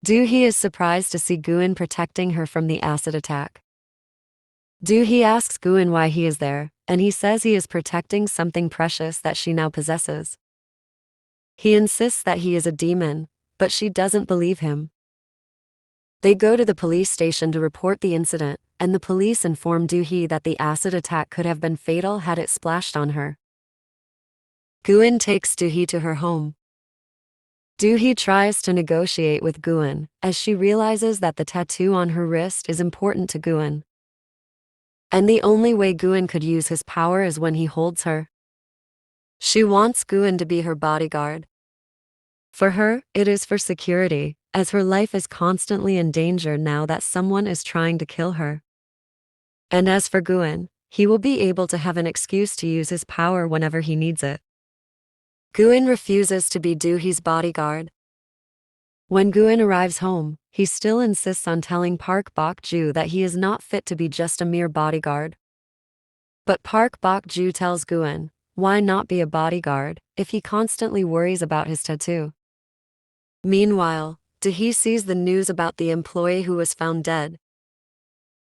Do-hee is surprised to see Guin protecting her from the acid attack. Do-hee asks Guin why he is there, and he says he is protecting something precious that she now possesses. He insists that he is a demon, but she doesn't believe him. They go to the police station to report the incident, and the police inform Do-hee that the acid attack could have been fatal had it splashed on her. Guin takes Do-hee to her home. Do-hee tries to negotiate with Guin, as she realizes that the tattoo on her wrist is important to Guin. And the only way Guin could use his power is when he holds her. She wants Guin to be her bodyguard. For her, it is for security, as her life is constantly in danger now that someone is trying to kill her. And as for Guin, he will be able to have an excuse to use his power whenever he needs it. Guin refuses to be Do-hee's bodyguard. When Guin arrives home, he still insists on telling Park Bok-ju that he is not fit to be just a mere bodyguard. But Park Bok-ju tells Guin, why not be a bodyguard, if he constantly worries about his tattoo? Meanwhile, Do-hee sees the news about the employee who was found dead.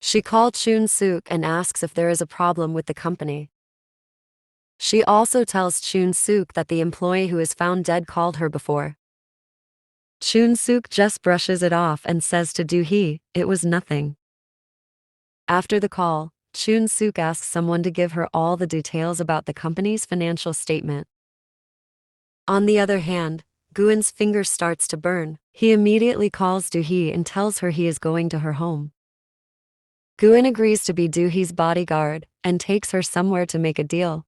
She calls Chun-sook and asks if there is a problem with the company. She also tells Chun-sook that the employee who is found dead called her before. Chun-sook just brushes it off and says to Do-hee, it was nothing. After the call, Chun-sook asks someone to give her all the details about the company's financial statement. On the other hand, Guin's finger starts to burn. He immediately calls Do-hee and tells her he is going to her home. Guin agrees to be Do-hee's bodyguard and takes her somewhere to make a deal.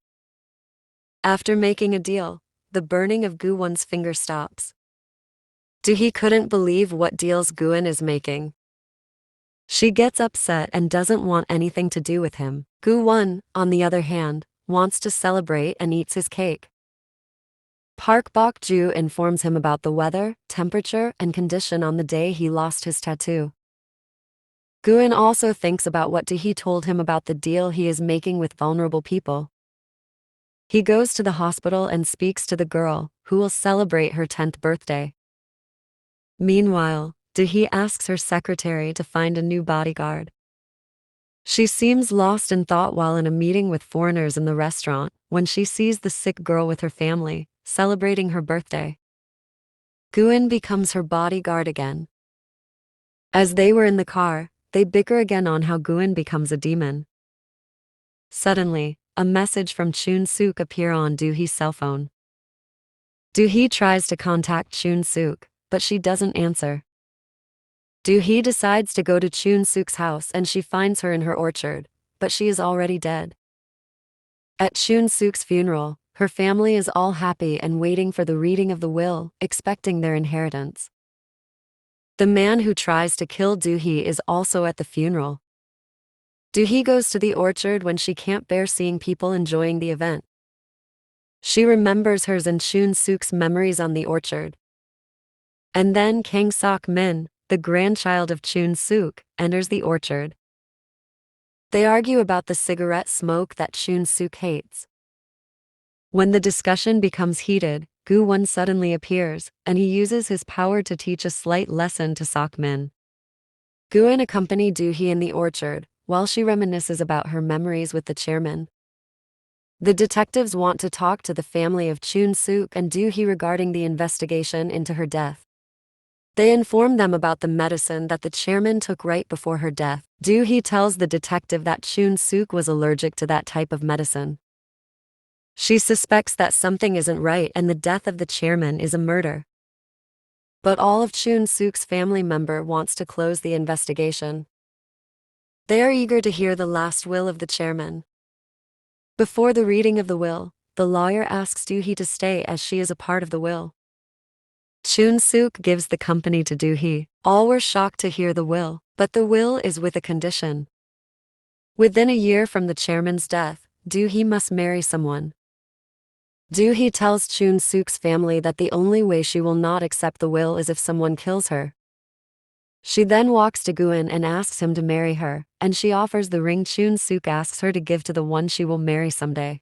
After making a deal, the burning of Guin's finger stops. Do-hee couldn't believe what deals Guin is making. She gets upset and doesn't want anything to do with him. Guin, on the other hand, wants to celebrate and eats his cake. Park Bok-ju informs him about the weather, temperature, and condition on the day he lost his tattoo. Guin also thinks about what Do-hee told him about the deal he is making with vulnerable people. He goes to the hospital and speaks to the girl, who will celebrate her 10th birthday. Meanwhile, Do-hee asks her secretary to find a new bodyguard. She seems lost in thought while in a meeting with foreigners in the restaurant, when she sees the sick girl with her family, celebrating her birthday. Guin becomes her bodyguard again. As they were in the car, they bicker again on how Guin becomes a demon. Suddenly, a message from Chun-sook appears on Do-hee's cell phone. Do-hee tries to contact Chun-sook, but she doesn't answer. Do-hee decides to go to Chun-sook's house and she finds her in her orchard, but she is already dead. At Chun-sook's funeral, her family is all happy and waiting for the reading of the will, expecting their inheritance. The man who tries to kill Do-hee is also at the funeral. Do-hee goes to the orchard when she can't bear seeing people enjoying the event. She remembers hers and Chun-sook's memories on the orchard. And then Kang Sok-min, the grandchild of Chun-sook, enters the orchard. They argue about the cigarette smoke that Chun-sook hates. When the discussion becomes heated, Guin suddenly appears, and he uses his power to teach a slight lesson to Sok-min. Guin accompanies Do-hee in the orchard, while she reminisces about her memories with the chairman. The detectives want to talk to the family of Chun-sook and Do-hee regarding the investigation into her death. They inform them about the medicine that the chairman took right before her death. Do-hee tells the detective that Chun-sook was allergic to that type of medicine. She suspects that something isn't right and the death of the chairman is a murder. But all of Chun-sook's family member wants to close the investigation. They are eager to hear the last will of the chairman. Before the reading of the will, the lawyer asks Do-hee to stay as she is a part of the will. Chun-sook gives the company to Do-hee. All were shocked to hear the will, but the will is with a condition. Within a year from the chairman's death, Do-hee must marry someone. Do-hee tells Chun-sook's family that the only way she will not accept the will is if someone kills her. She then walks to Guin and asks him to marry her, and she offers the ring Chun-sook asks her to give to the one she will marry someday.